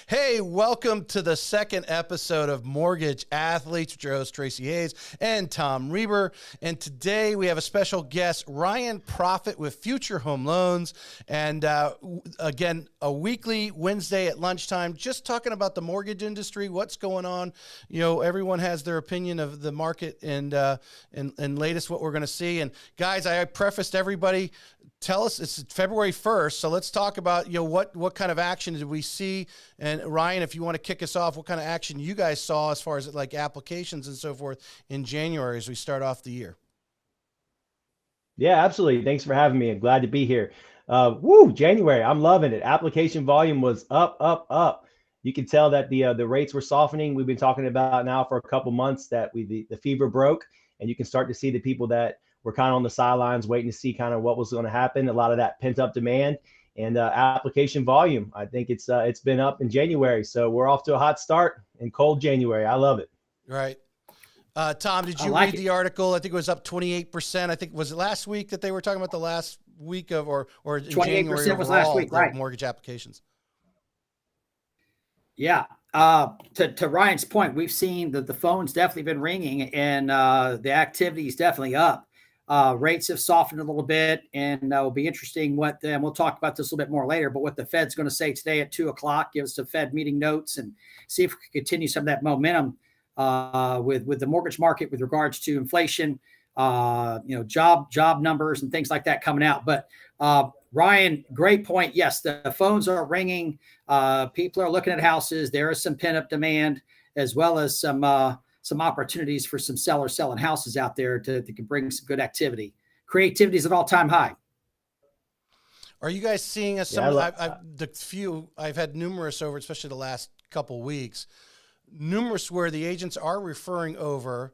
Hey, welcome to the second episode of Mortgage Athletes with your host, Tracy Hayes and Tom Reber. And today we have a special guest, Ryan Proffitt with Future Home Loans. And again, a weekly Wednesday at lunchtime, just talking about the mortgage industry, what's going on. You know, everyone has their opinion of the market and latest what we're going to see. And guys, I prefaced everybody, tell us, it's February 1st, so let's talk about, what kind of action did we see? And Ryan, if you want to kick us off, what kind of action you guys saw as far as like applications and so forth in January as we start off the year? Yeah, absolutely. Thanks for having me. I'm glad to be here. January, I'm loving it. Application volume was up, up, up. You can tell that the rates were softening. We've been talking about now for a couple months that the fever broke, and you can start to see the people that were kind of on the sidelines waiting to see kind of what was going to happen. A lot of that pent up demand and application volume. I think it's been up in January, so we're off to a hot start in cold January. I love it. Right. Tom, did I you like read it. the article? I think it was up 28%. I think, was it last week that they were talking about the last week of, or in January 28% was last overall, week, the right? mortgage applications? Yeah. To Ryan's point, we've seen that the phone's definitely been ringing and the activity is definitely up. Rates have softened a little bit, and it'll be interesting and we'll talk about this a little bit more later, but what the Fed's going to say today at 2 o'clock, give us the Fed meeting notes and see if we can continue some of that momentum with the mortgage market with regards to inflation, job numbers and things like that coming out. But Ryan, great point. Yes, the phones are ringing. People are looking at houses. There is some pent-up demand as well as some opportunities for some sellers selling houses out there to can bring some good activity. Creativity is at all-time high. Are you guys seeing Yeah, I love. I've had numerous over, especially the last couple weeks, numerous where the agents are referring over,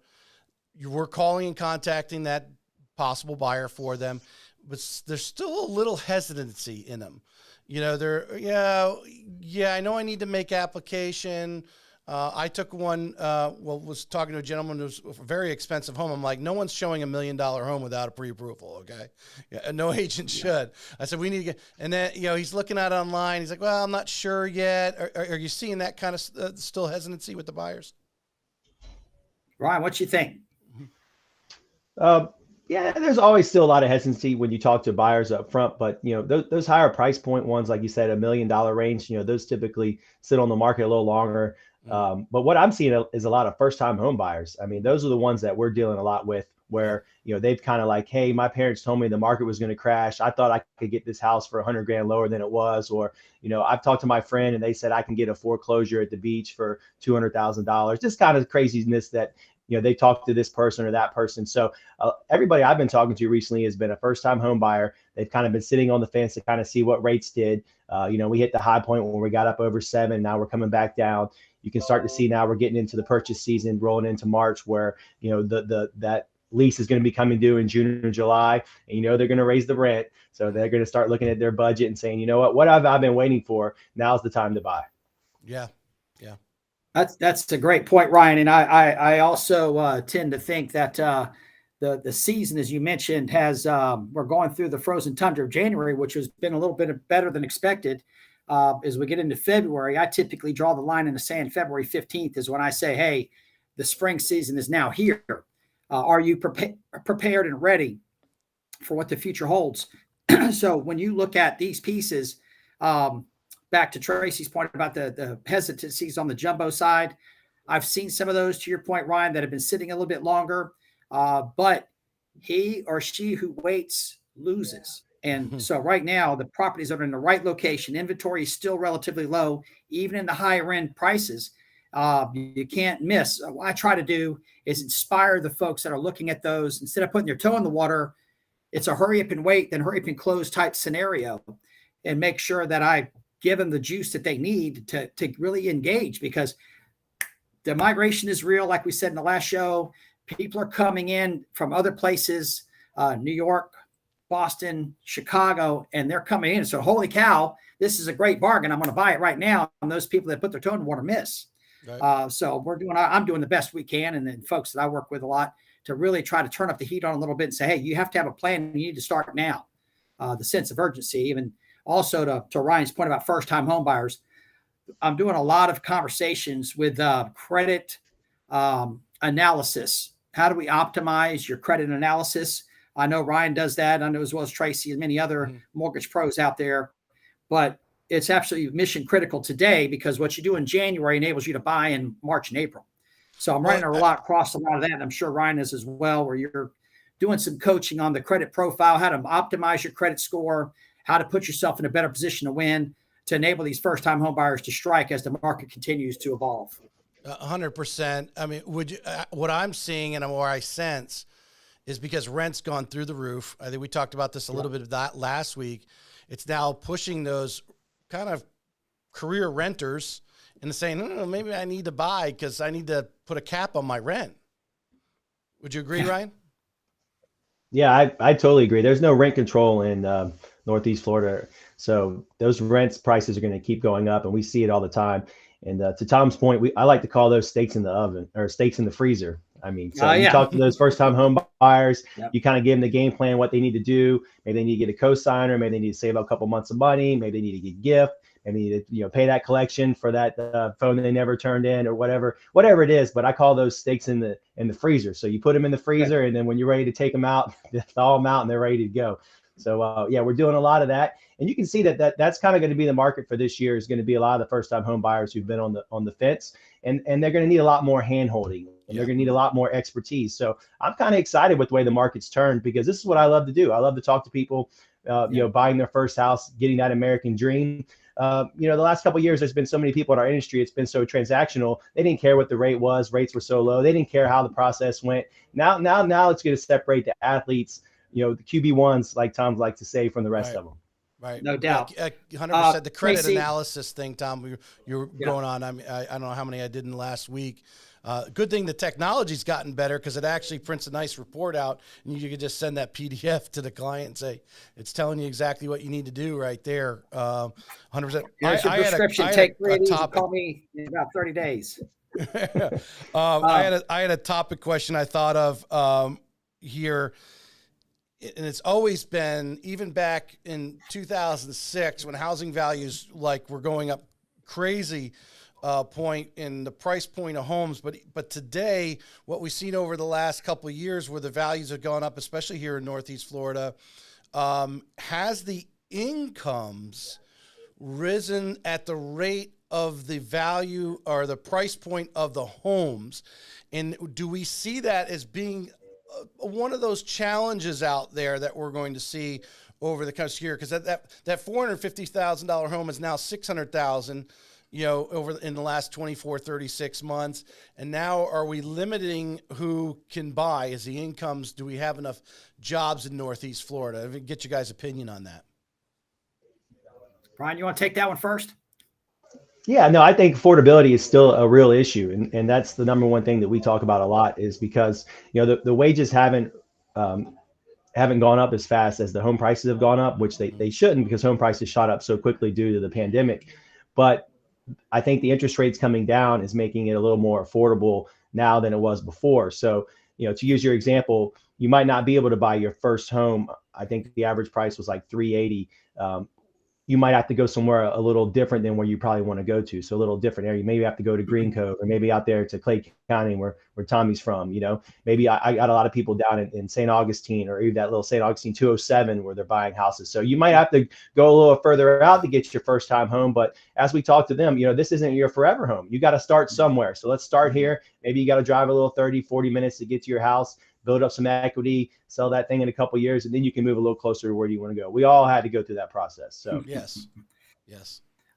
you were calling and contacting that possible buyer for them, but there's still a little hesitancy in them. I know I need to make application. I took one, was talking to a gentleman who was a very expensive home. I'm like, no one's showing $1 million home without a pre-approval. Okay. Yeah, no agent should. I said, we need to get, and then, he's looking at it online. He's like, well, I'm not sure yet. Are you seeing that kind of still hesitancy with the buyers? Ryan, what you think? Uh, yeah, there's always still a lot of hesitancy when you talk to buyers up front, but those higher price point ones, like you said, $1 million range, those typically sit on the market a little longer. But what I'm seeing is a lot of first time home buyers. I mean, those are the ones that we're dealing a lot with where, they've kind of like, hey, my parents told me the market was going to crash. I thought I could get this house for 100 grand lower than it was. Or, I've talked to my friend and they said I can get a foreclosure at the beach for $200,000. Just kind of craziness that, they talked to this person or that person. So everybody I've been talking to recently has been a first-time home buyer. They've kind of been sitting on the fence to kind of see what rates did. We hit the high point when we got up over 7. Now we're coming back down. You can start to see now we're getting into the purchase season, rolling into March, where that lease is going to be coming due in June and July, and they're going to raise the rent. So they're going to start looking at their budget and saying, what have I been waiting for? Now's the time to buy. Yeah. Yeah. That's a great point, Ryan. And I also tend to think that the season, as you mentioned, has we're going through the frozen tundra of January, which has been a little bit better than expected. As we get into February, I typically draw the line in the sand. February 15th is when I say, hey, the spring season is now here. Are you prepared and ready for what the future holds? So when you look at these pieces, back to Tracy's point about the hesitancies on the jumbo side, I've seen some of those, to your point, Ryan, that have been sitting a little bit longer. But he or she who waits loses. And so right now, the properties are in the right location. Inventory is still relatively low, even in the higher end prices. You can't miss. What I try to do is inspire the folks that are looking at those. Instead of putting their toe in the water, it's a hurry up and wait, then hurry up and close type scenario, and make sure that I give them the juice that they need to really engage, because the migration is real. Like we said in the last show, people are coming in from other places, New York, Boston, Chicago, and they're coming in. So holy cow, this is a great bargain. I'm going to buy it right now. And those people that put their toe in the water miss. Right. So I'm doing the best we can. And then folks that I work with a lot to really try to turn up the heat on a little bit and say, hey, you have to have a plan. You need to start now. The sense of urgency, even also to Ryan's point about first-time home buyers, I'm doing a lot of conversations with credit analysis. How do we optimize your credit analysis? I know Ryan does that. I know as well as Tracy and many other mortgage pros out there. But it's absolutely mission critical today because what you do in January enables you to buy in March and April. So I'm running across a lot of that, and I'm sure Ryan is as well, where you're doing some coaching on the credit profile, how to optimize your credit score, how to put yourself in a better position to win, to enable these first-time home buyers to strike as the market continues to evolve. 100%. I mean, what I'm seeing and where I sense is because rent's gone through the roof. I think we talked about this a little bit of that last week. It's now pushing those kind of career renters into saying, maybe I need to buy because I need to put a cap on my rent. Would you agree, Ryan? Yeah, I totally agree. There's no rent control in Northeast Florida. So those rents prices are going to keep going up, and we see it all the time. And to Tom's point, I like to call those steaks in the oven or steaks in the freezer. I mean, so you talk to those first-time home buyers, you kind of give them the game plan, what they need to do. Maybe they need to get a co-signer. Maybe they need to save a couple months of money. Maybe they need to get a gift. Maybe they need to pay that collection for that phone that they never turned in or whatever it is. But I call those steaks in the freezer. So you put them in the freezer, and then when you're ready to take them out, thaw them out, and they're ready to go. So we're doing a lot of that, and you can see that's kind of going to be the market for this year. Is going to be a lot of the first-time home buyers who've been on the fence, and they're going to need a lot more hand-holding, and they're going to need a lot more expertise. So I'm kind of excited with the way the market's turned, because this is what I love to do. I love to talk to people, buying their first house, getting that American dream. The last couple of years, there's been so many people in our industry. It's been so transactional. They didn't care what the rate was. Rates were so low. They didn't care how the process went. Now it's going to separate the athletes, the QB1s, like Tom likes to say, from the rest of them. Right. No doubt. 100%. The credit Tracy, analysis thing, Tom, you're going on. I mean, I don't know how many I did in the last week. Good thing the technology's gotten better, because it actually prints a nice report out, and you can just send that PDF to the client and say, it's telling you exactly what you need to do right there. 100%. Here's your prescription. Take 3 days and call me in about 30 days. I had a topic question I thought of here. And it's always been, even back in 2006, when housing values were going up crazy point in the price point of homes. But today, what we've seen over the last couple of years, where the values have gone up, especially here in Northeast Florida, has the incomes risen at the rate of the value or the price point of the homes? And do we see that as being one of those challenges out there that we're going to see over the next year? Because that $450,000 home is now $600,000, over in the last 24, 36 months. And now, are we limiting who can buy? Is the incomes? Do we have enough jobs in Northeast Florida? Get you guys' opinion on that. Brian, you want to take that one first? Yeah, no, I think affordability is still a real issue. And that's the number one thing that we talk about a lot, is because, the wages haven't gone up as fast as the home prices have gone up, which they shouldn't, because home prices shot up so quickly due to the pandemic. But I think the interest rates coming down is making it a little more affordable now than it was before. So, to use your example, you might not be able to buy your first home. I think the average price was like $380,000. You might have to go somewhere a little different than where you probably want to go to. So a little different area. Maybe have to go to Green Cove, or maybe out there to Clay County where Tommy's from. Maybe I got a lot of people down in St. Augustine, or even that little St. Augustine 207 where they're buying houses. So you might have to go a little further out to get your first time home. But as we talk to them, this isn't your forever home. You got to start somewhere. So let's start here. Maybe you got to drive a little 30, 40 minutes to get to your house, build up some equity, sell that thing in a couple of years, and then you can move a little closer to where you want to go. We all had to go through that process. So yes.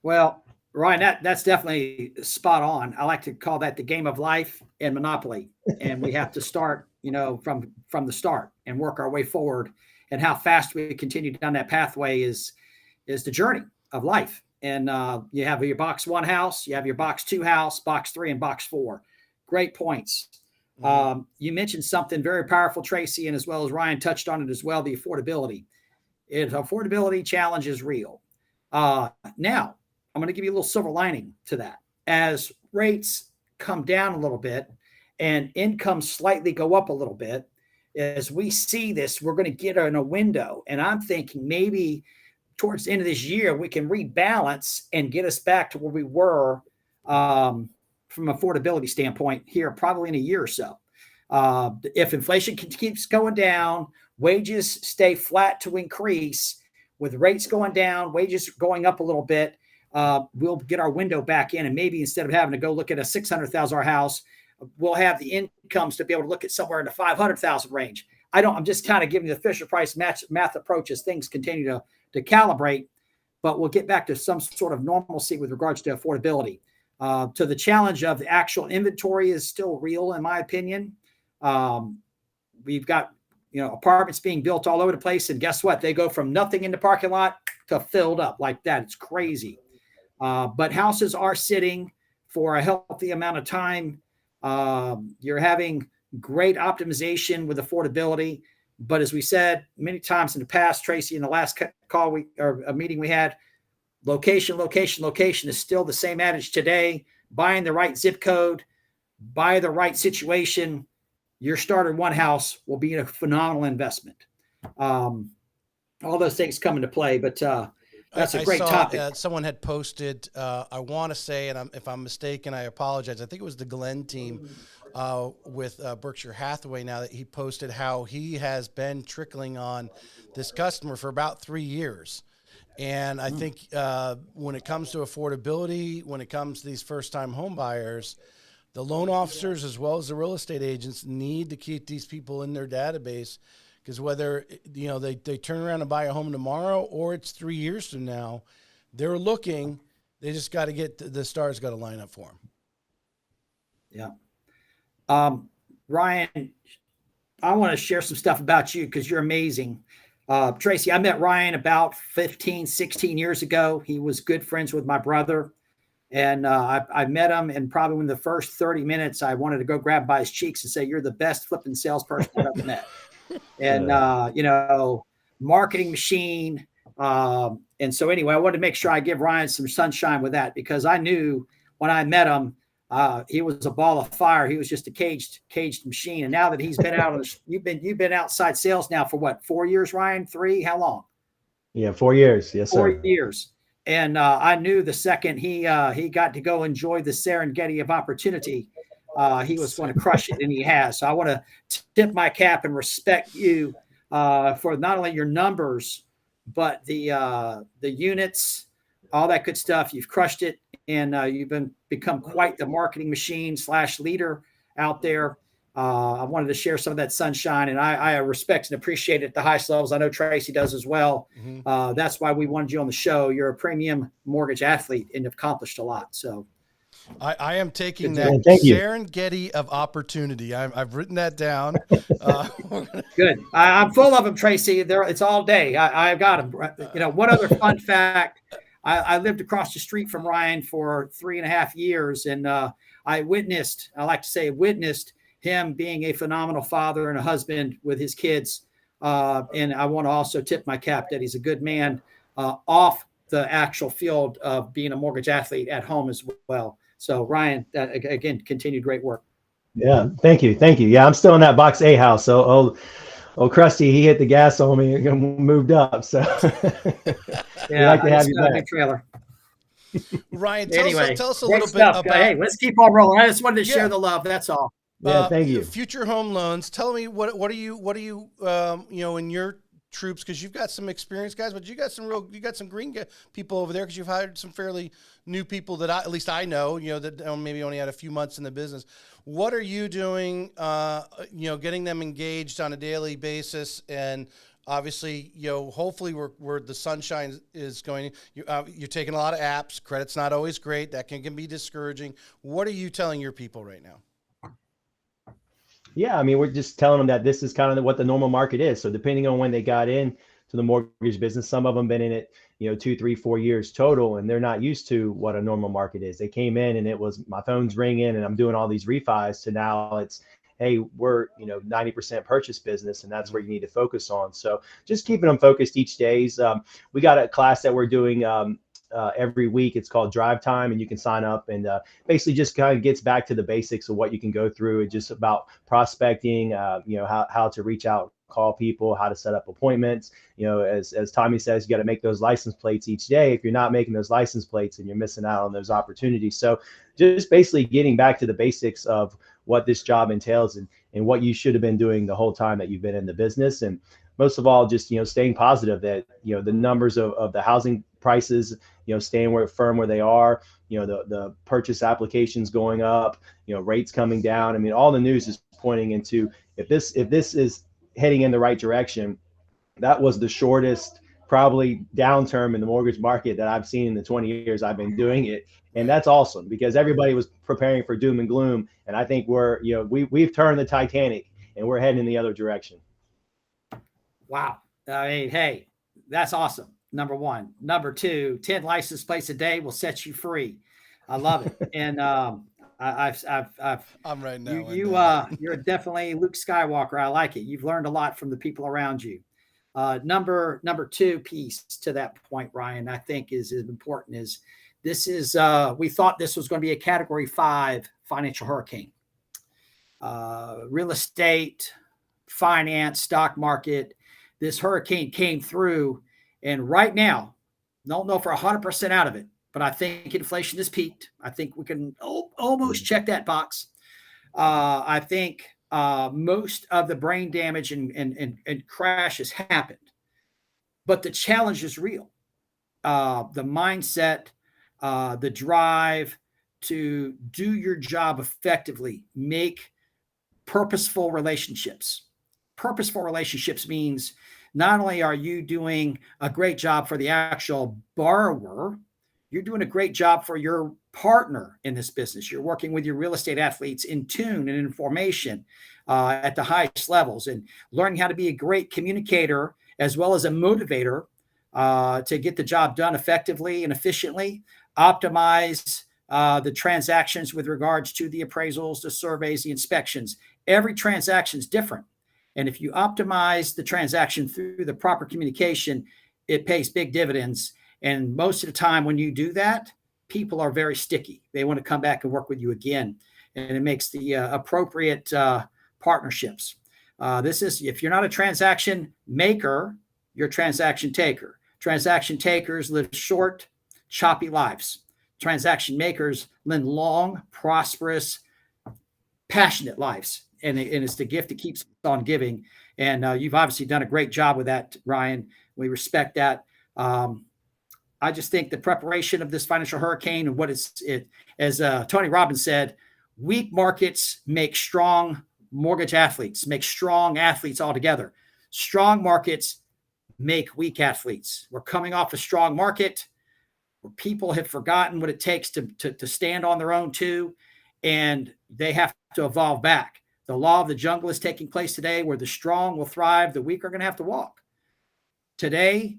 Well, Ryan, that's definitely spot on. I like to call that the game of life and Monopoly, and we have to start, from the start and work our way forward. And how fast we continue down that pathway is the journey of life. And you have your box 1 house, you have your box 2 house, box 3, and box 4. Great points. You mentioned something very powerful, Tracy, and as well as Ryan touched on it as well, the affordability. Affordability challenge is real. Now, I'm going to give you a little silver lining to that. As rates come down a little bit and incomes slightly go up a little bit, as we see this, we're going to get in a window. And I'm thinking maybe towards the end of this year, we can rebalance and get us back to where we were from affordability standpoint here, probably in a year or so. If inflation keeps going down, wages stay flat to increase, with rates going down, wages going up a little bit, we'll get our window back in. And maybe instead of having to go look at a $600,000 house, we'll have the incomes to be able to look at somewhere in the 500,000 range. I'm just kind of giving you the Fisher Price math approach as things continue to calibrate, but we'll get back to some sort of normalcy with regards to affordability. To the challenge of the actual inventory is still real, in my opinion. We've got, apartments being built all over the place, and guess what? They go from nothing in the parking lot to filled up like that. It's crazy. But houses are sitting for a healthy amount of time. You're having great optimization with affordability. But as we said many times in the past, Tracy, in the last call or a meeting we had, location is still the same adage today. Buying the right zip code, buy the right situation, your starter one house will be a phenomenal investment. All those things come into play, but that's a great topic. Someone had posted, I want to say, and if I'm mistaken, I apologize. I think it was the Glenn team with Berkshire Hathaway now, that he posted how he has been trickling on this customer for about 3 years. And I think when it comes to affordability, when it comes to these first-time home buyers, the loan officers as well as the real estate agents need to keep these people in their database, because whether they turn around and buy a home tomorrow or it's 3 years from now, they're looking. They just got to get the stars got to line up for them. Yeah. Ryan, I want to share some stuff about you because you're amazing. Tracy, I met Ryan about 15, 16 years ago. He was good friends with my brother. And I met him, and probably in the first 30 minutes, I wanted to go grab by his cheeks and say, "You're the best flipping salesperson I've ever met." And, marketing machine. And so anyway, I wanted to make sure I give Ryan some sunshine with that, because I knew when I met him, he was a ball of fire. He was just a caged machine. And now that he's been out you've been outside sales now for what, 4 years, Ryan? 3? How long? Yeah, 4 years. Yes, sir. 4 years. And I knew the second he got to go enjoy the Serengeti of opportunity, he was going to crush it, and he has. So I want to tip my cap and respect you for not only your numbers, but the units, all that good stuff. You've crushed it, and you've become quite the marketing machine / leader out there. I wanted to share some of that sunshine, and I respect and appreciate it at the highest levels. I know Tracy does as well. Mm-hmm. That's why we wanted you on the show. You're a premium mortgage athlete and accomplished a lot. So I am taking that Serengeti of opportunity. I've written that down. Good. I'm full of them, Tracy. It's all day. I've got them. One other fun fact. I lived across the street from Ryan for 3.5 years, and I witnessed him being a phenomenal father and a husband with his kids. And I want to also tip my cap that he's a good man off the actual field of being a mortgage athlete at home as well. So Ryan, again, continued great work. Yeah. Thank you. Yeah. I'm still in that box A house. So, Krusty, he hit the gas on me and moved up. So yeah, like to have you back. Trailer. Ryan, tell us a little bit about. Hey, let's keep on rolling. I just wanted to share the love. That's all. Yeah, thank you. Future Home Loans. Tell me what are you in your troops, because you've got some experience guys, but you got some green people over there, because you've hired some fairly new people that at least I know, that maybe only had a few months in the business. What are you doing? Getting them engaged on a daily basis, and obviously, hopefully where the sunshine is going. You're taking a lot of apps. Credit's not always great. That can be discouraging. What are you telling your people right now? Yeah, I mean, we're just telling them that this is kind of what the normal market is. So depending on when they got in to the mortgage business, some of them been in it, 2, 3, 4 years total, and they're not used to what a normal market is. They came in and it was my phone's ringing and I'm doing all these refis, to now it's, hey, we're 90% purchase business, and that's where you need to focus on. So just keeping them focused each day. We got a class that we're doing every week. It's called Drive Time, and you can sign up, and basically just kind of gets back to the basics of what you can go through. It's just about prospecting, how to reach out call people, how to set up appointments. As Tommy says, you got to make those license plates each day. If you're not making those license plates, and you're missing out on those opportunities. So just basically getting back to the basics of what this job entails, and what you should have been doing the whole time that you've been in the business. And most of all, just, staying positive that, the numbers of the housing prices, staying firm where they are, the purchase applications going up, rates coming down. I mean, all the news is pointing into, if this is heading in the right direction, that was the shortest probably downturn in the mortgage market that I've seen in the 20 years I've been doing it. And that's awesome, because everybody was preparing for doom and gloom. And I think we've turned the Titanic, and we're heading in the other direction. Wow. I mean, hey, that's awesome. Number one. Number two, 10 license plates a day will set you free. I love it. And I'm right now. You're definitely Luke Skywalker. I like it. You've learned a lot from the people around you. Number two piece to that point, Ryan, I think is important is this is, we thought this was going to be a Category 5 financial hurricane. Real estate, finance, stock market, this hurricane came through, and right now, don't know if we're 100% out of it, but I think inflation has peaked. I think we can almost check that box. I think most of the brain damage and crash has happened, but the challenge is real. The mindset, the drive to do your job effectively, make purposeful relationships. Purposeful relationships means not only are you doing a great job for the actual borrower, you're doing a great job for your partner in this business. You're working with your real estate athletes in tune and in formation at the highest levels, and learning how to be a great communicator as well as a motivator to get the job done effectively and efficiently, optimize the transactions with regards to the appraisals, the surveys, the inspections. Every transaction is different. And if you optimize the transaction through the proper communication, it pays big dividends. And most of the time when you do that, people are very sticky. They want to come back and work with you again. And it makes the appropriate partnerships. This is, if you're not a transaction maker, you're a transaction taker. Transaction takers live short, choppy lives. Transaction makers live long, prosperous, passionate lives. And it's the gift that keeps on giving. And you've obviously done a great job with that, Ryan. We respect that. I just think the preparation of this financial hurricane and as Tony Robbins said, weak markets make strong mortgage athletes, make strong athletes altogether. Strong markets make weak athletes. We're coming off a strong market where people have forgotten what it takes to stand on their own too, and they have to evolve back. The law of the jungle is taking place today, where the strong will thrive, the weak are going to have to walk. Today,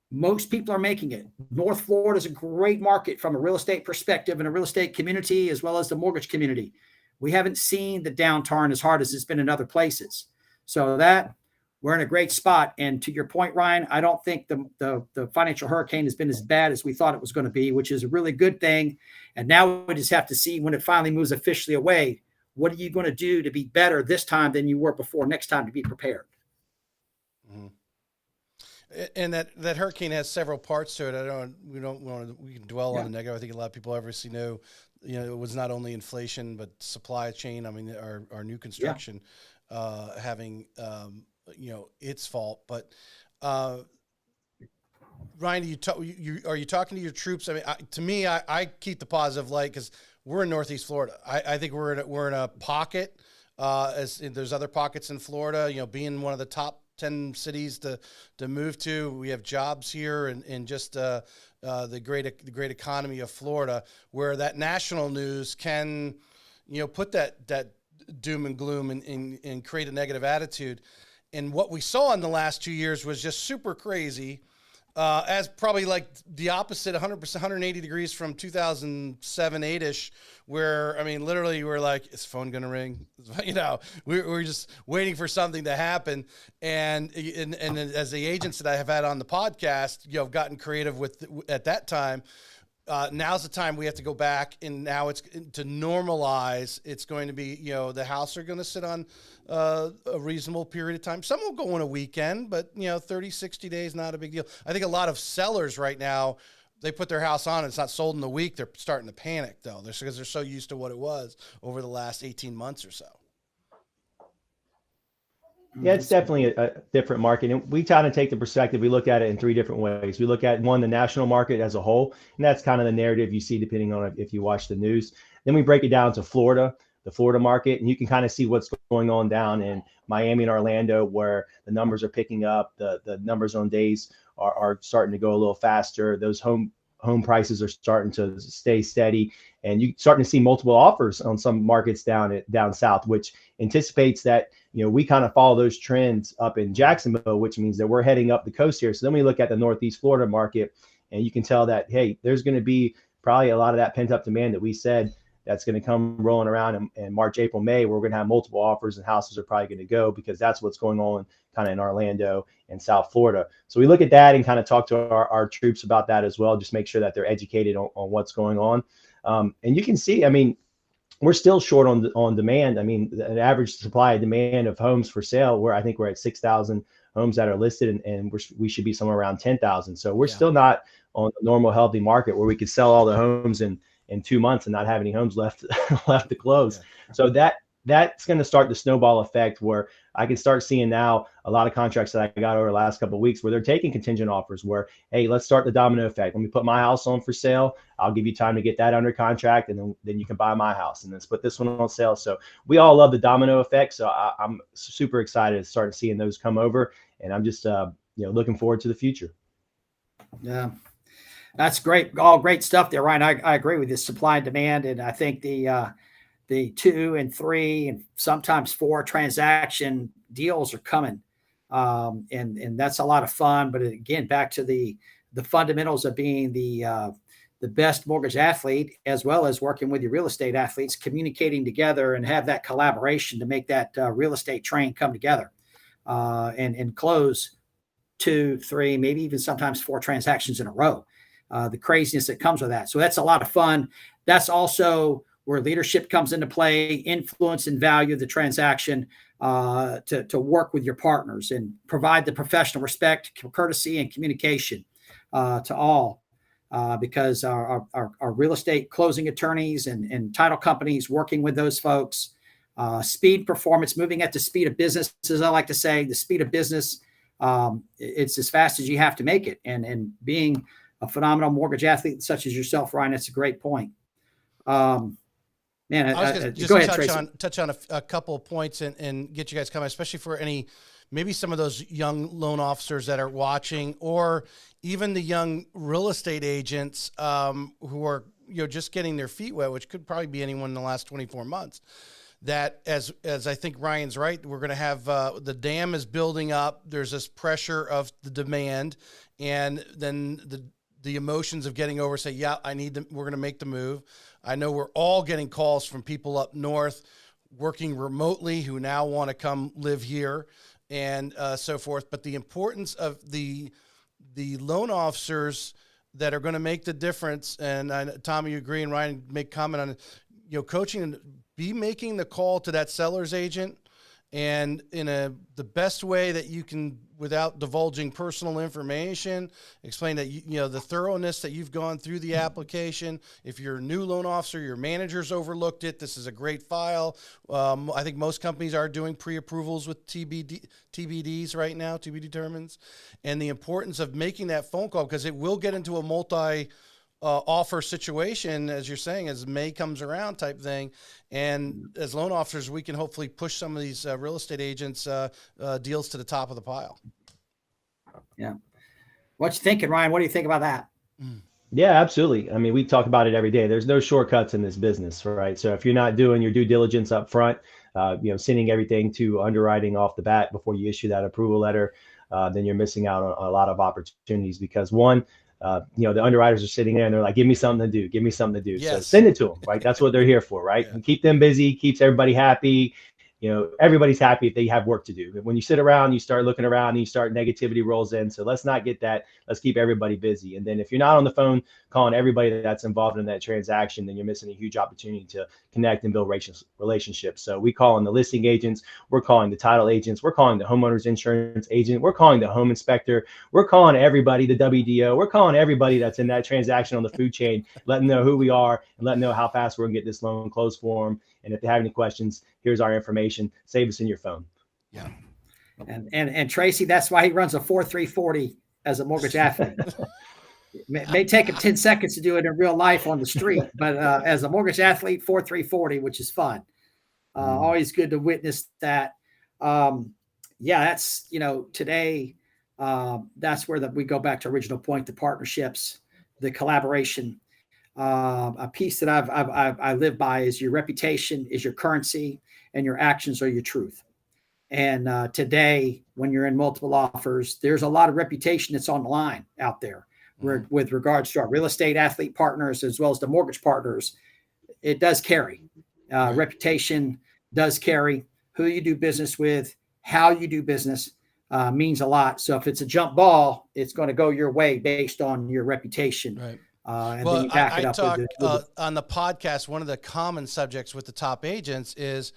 most people are making it. North Florida is a great market from a real estate perspective and a real estate community, as well as the mortgage community. We haven't seen the downturn as hard as it's been in other places. So that we're in a great spot. And to your point, Ryan, I don't think the financial hurricane has been as bad as we thought it was going to be, which is a really good thing. And now we just have to see when it finally moves officially away, what are you going to do to be better this time than you were before, next time, to be prepared? Mm-hmm. And that hurricane has several parts to it. We can dwell on the negative. I think a lot of people obviously know, it was not only inflation, but supply chain. I mean, our new construction having, its fault. But Ryan, are you talking to your troops? I mean, to me, I keep the positive light, because we're in Northeast Florida. I think we're in a pocket. As there's other pockets in Florida. Being one of the top 10 cities to move to, we have jobs here, and just the great economy of Florida, where that national news can, put that doom and gloom and create a negative attitude. And what we saw in the last 2 years was just super crazy. As probably like the opposite, 100%, 180 degrees from 2007, 8-ish, where, I mean, literally we're like, is the phone going to ring? We're just waiting for something to happen. And as the agents that I have had on the podcast, have gotten creative with at that time, now's the time we have to go back, and now it's to normalize. It's going to be, the house are going to sit on a reasonable period of time. Some will go in a weekend, but 30, 60 days, not a big deal. I think a lot of sellers right now, they put their house on, it's not sold in a week. They're starting to panic though, because they're so used to what it was over the last 18 months or so. Yeah, it's definitely a different market. And we kind of take the perspective, we look at it in three different ways. We look at one, the national market as a whole, and that's kind of the narrative you see depending on if you watch the news. Then we break it down to Florida, the Florida market, and you can kind of see what's going on down in Miami and Orlando, where the numbers are picking up, the numbers on days are starting to go a little faster. Those home prices are starting to stay steady, and you're starting to see multiple offers on some markets down south, which anticipates that we kind of follow those trends up in Jacksonville, which means that we're heading up the coast here. So then we look at the Northeast Florida market, and you can tell that, hey, there's going to be probably a lot of that pent up demand that we said that's going to come rolling around in March, April, May, where we're going to have multiple offers and houses are probably going to go, because that's what's going on kind of in Orlando and South Florida. So we look at that and kind of talk to our troops about that as well, just make sure that they're educated on what's going on. And you can see, I mean, we're still short on demand. I mean, the average supply and demand of homes for sale, I think we're at 6,000 homes that are listed, and we should be somewhere around 10,000. So we're still not on a normal, healthy market where we could sell all the homes in 2 months and not have any homes left to close. Yeah. So that's going to start the snowball effect, where I can start seeing now a lot of contracts that I got over the last couple of weeks where they're taking contingent offers where, hey, let's start the domino effect. Let me put my house on for sale. I'll give you time to get that under contract, and then you can buy my house, and then put this one on sale. So we all love the domino effect. So I'm super excited to start seeing those come over, and I'm just looking forward to the future. Yeah. That's great. All great stuff there, Ryan. I agree with this supply and demand. And I think the 2 and 3 and sometimes 4 transaction deals are coming. And that's a lot of fun. But again, back to the fundamentals of being the best mortgage athlete, as well as working with your real estate athletes, communicating together and have that collaboration to make that real estate train come together and close 2, 3, maybe even sometimes 4 transactions in a row. The craziness that comes with that. So that's a lot of fun. That's also where leadership comes into play, influence and value the transaction, to work with your partners and provide the professional respect, courtesy, and communication to all, because our real estate closing attorneys and title companies working with those folks, speed, performance, moving at the speed of business, as I like to say, the speed of business, it's as fast as you have to make it. And being a phenomenal mortgage athlete such as yourself, Ryan, that's a great point. Man, I was going to go ahead, touch on a couple of points and get you guys coming, especially for maybe some of those young loan officers that are watching, or even the young real estate agents who are just getting their feet wet, which could probably be anyone in the last 24 months. That as I think Ryan's right, we're going to have the dam is building up. There's this pressure of the demand, and then the emotions of getting over, say, yeah, we're going to make the move. I know we're all getting calls from people up north working remotely who now want to come live here and so forth. But the importance of the loan officers that are going to make the difference, and Tommy, you agree, and Ryan make comment on it, coaching and be making the call to that seller's agent, and in the best way that you can, without divulging personal information, explain that the thoroughness that you've gone through the application. If you're a new loan officer, your manager's overlooked it. This is a great file. I think most companies are doing pre-approvals with TBDs right now, to be determined, and the importance of making that phone call, because it will get into a multi offer situation, as you're saying, as May comes around type thing. And as loan officers, we can hopefully push some of these real estate agents deals to the top of the pile. Yeah. What you thinking, Ryan? What do you think about that? Yeah, absolutely. I mean, we talk about it every day. There's no shortcuts in this business, right? So if you're not doing your due diligence up front, sending everything to underwriting off the bat before you issue that approval letter, then you're missing out on a lot of opportunities, because one, the underwriters are sitting there and they're like, give me something to do. Give me something to do. Yes. So send it to them, right? That's what they're here for, right? Yeah. And keep them busy, keeps everybody happy. everybody's happy if they have work to do. When you sit around, you start looking around and you start negativity rolls in. So let's not get that. Let's keep everybody busy. And then if you're not on the phone calling everybody that's involved in that transaction, then you're missing a huge opportunity to connect and build relationships. So we call on the listing agents, we're calling the title agents, we're calling the homeowner's insurance agent, we're calling the home inspector, we're calling everybody, the WDO, we're calling everybody that's in that transaction on the food chain, letting them know who we are and letting them know how fast we're gonna get this loan closed for them. And if they have any questions, here's our information. Save us in your phone. Yeah. And Tracy, that's why he runs a 4-3-40 as a mortgage athlete. It may take him 10 seconds to do it in real life on the street, but as a mortgage athlete, 4-3-40, which is fun. Always good to witness that. That's, today, that's where we go back to original point, the partnerships, the collaboration. A piece that I live by is your reputation is your currency and your actions are your truth. And today, when you're in multiple offers, there's a lot of reputation that's on the line out there with regards to our real estate athlete partners, as well as the mortgage partners. It does carry. Reputation does carry. Who you do business with, how you do business means a lot. So if it's a jump ball, it's going to go your way based on your reputation. Right. And then you back it up talk, with on the podcast. One of the common subjects with the top agents is,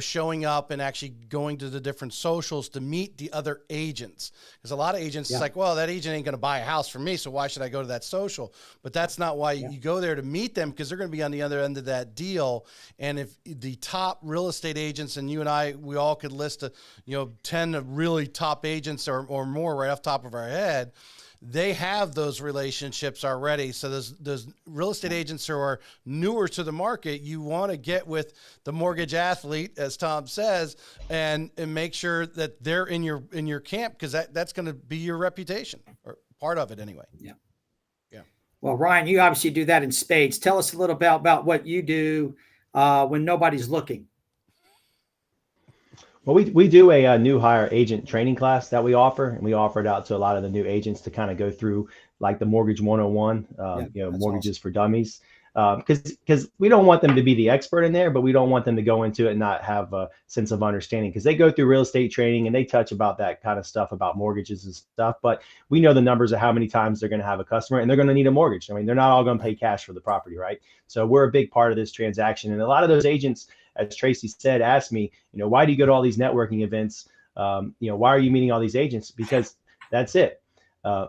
showing up and actually going to the different socials to meet the other agents. Because a lot of agents, it's like, well, that agent ain't going to buy a house from me, so why should I go to that social? But that's not why you go there, to meet them, because they're going to be on the other end of that deal. And if the top real estate agents, and you and I, we all could list 10 really top agents or more right off the top of our head, they have those relationships already. So those real estate agents who are newer to the market, you want to get with the mortgage athlete, as Tom says, and make sure that they're in your camp, because that's going to be your reputation, or part of it anyway. Yeah. Well, Ryan, you obviously do that in spades. Tell us a little bit about what you do when nobody's looking. Well, we do a new hire agent training class that we offer, and we offer it out to a lot of the new agents to kind of go through like the mortgage 101, mortgages awesome. For dummies. Because we don't want them to be the expert in there, but we don't want them to go into it and not have a sense of understanding, because they go through real estate training and they touch about that kind of stuff about mortgages and stuff. But we know the numbers of how many times they're going to have a customer and they're going to need a mortgage. I mean, they're not all going to pay cash for the property, right? So we're a big part of this transaction. And a lot of those agents, as Tracy said, asked me, why do you go to all these networking events? Why are you meeting all these agents? Because that's it.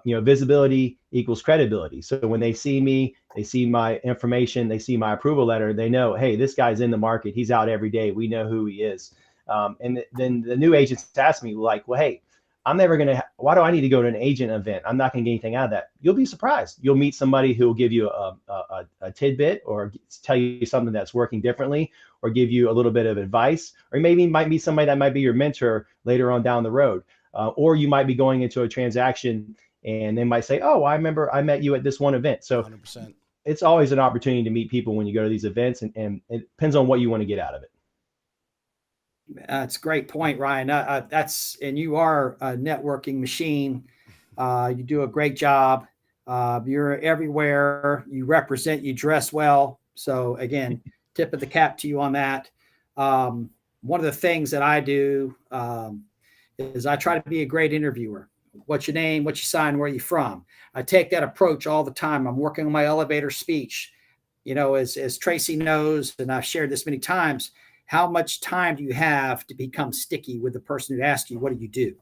Visibility equals credibility. So when they see me, they see my information, they see my approval letter, they know, hey, this guy's in the market. He's out every day. We know who he is. And then the new agents ask me, like, well, hey, I'm never going to, why do I need to go to an agent event? I'm not going to get anything out of that. You'll be surprised. You'll meet somebody who will give you a tidbit, or tell you something that's working differently, or give you a little bit of advice, or maybe might be somebody that might be your mentor later on down the road. Or you might be going into a transaction and they might say, oh, I remember I met you at this one event. So 100%. It's always an opportunity to meet people when you go to these events, and it depends on what you want to get out of it. That's a great point, Ryan. And you are a networking machine. You do a great job. You're everywhere. You represent, you dress well. So again, tip of the cap to you on that. One of the things that I do is I try to be a great interviewer. What's your name? What's your sign? Where are you from? I take that approach all the time. I'm working on my elevator speech. As Tracy knows, and I've shared this many times, how much time do you have to become sticky with the person who asks you, what do you do?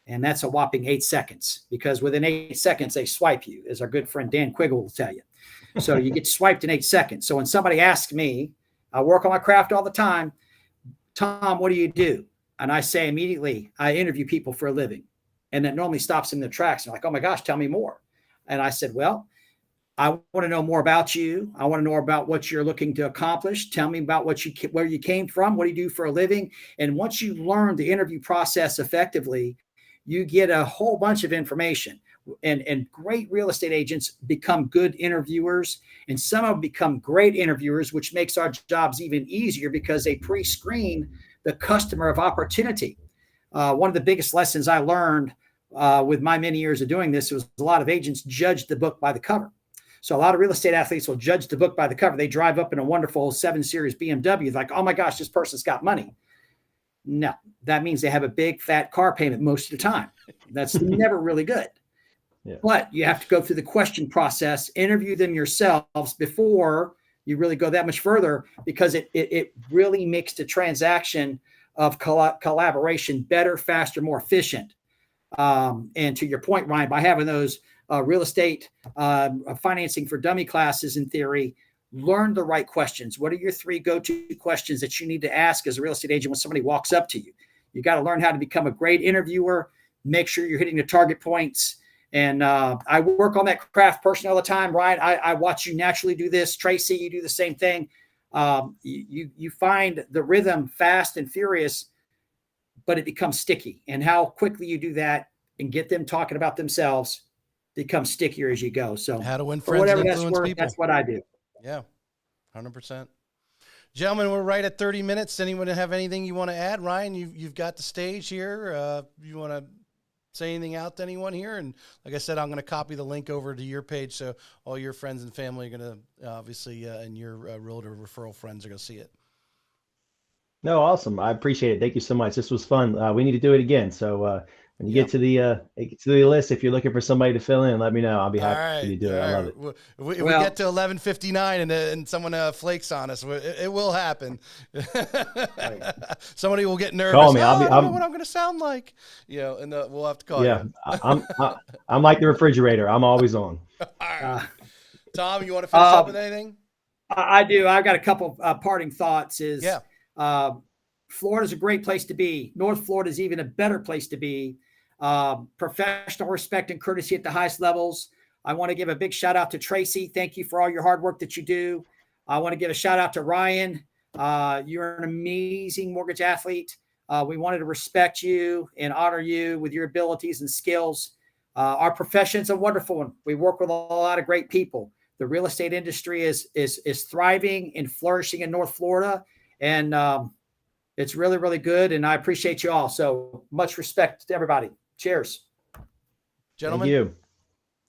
And that's a whopping 8 seconds, because within 8 seconds, they swipe you, as our good friend Dan Quiggle will tell you. So you get swiped in 8 seconds. So when somebody asks me, I work on my craft all the time, Tom, what do you do? And I say immediately, I interview people for a living. And that normally stops them in their tracks. They're like, oh my gosh, tell me more. And I said, well, I want to know more about you. I want to know about what you're looking to accomplish. Tell me about where you came from. What do you do for a living? And once you learn the interview process effectively, you get a whole bunch of information. And great real estate agents become good interviewers, and some of them become great interviewers, which makes our jobs even easier because they pre-screen the customer of opportunity. One of the biggest lessons I learned with my many years of doing this was a lot of agents judge the book by the cover. So a lot of real estate athletes will judge the book by the cover. They drive up in a wonderful 7 Series BMW, like, oh my gosh, this person's got money. No, that means they have a big fat car payment most of the time. That's never really good. Yeah. But you have to go through the question process, interview them yourselves before you really go that much further, because it really makes the transaction of collaboration better, faster, more efficient. And to your point, Ryan, by having those real estate financing for dummy classes in theory, learn the right questions. What are your 3 go-to questions that you need to ask as a real estate agent when somebody walks up to you? You got to learn how to become a great interviewer, make sure you're hitting the target points. And I work on that craft personally all the time. Ryan, I watch you naturally do this. Tracy, you do the same thing. You find the rhythm fast and furious, but it becomes sticky. And how quickly you do that and get them talking about themselves becomes stickier as you go. So How to win for friends whatever and that's influence worth, people. that's what I do. Yeah, 100%. Gentlemen, we're right at 30 minutes. Anyone have anything you want to add? Ryan, you've got the stage here. You want to say anything out to anyone here? And like I said, I'm going to copy the link over to your page, so all your friends and family are going to obviously, and your realtor referral friends are going to see it. No, awesome. I appreciate it. Thank you so much. This was fun. We need to do it again. So when you get to the list, if you're looking for somebody to fill in, let me know. I'll be happy to do it. I love it. If we get to 11:59 and someone flakes on us, it will happen. Somebody will get nervous. Call me. I don't know what I'm going to sound like. And we'll have to call you. Yeah, I'm like the refrigerator. I'm always on. All right. Tom, you want to finish up with anything? I do. I've got a couple parting thoughts. Florida's a great place to be. North Florida is even a better place to be. Professional respect and courtesy at the highest levels. I want to give a big shout out to Tracy. Thank you for all your hard work that you do. I want to give a shout out to Ryan. You're an amazing mortgage athlete. We wanted to respect you and honor you with your abilities and skills. Our profession's a wonderful one. We work with a lot of great people. The real estate industry is thriving and flourishing in North Florida. And it's really, really good. And I appreciate you all. So much respect to everybody. Cheers. Gentlemen. Thank you.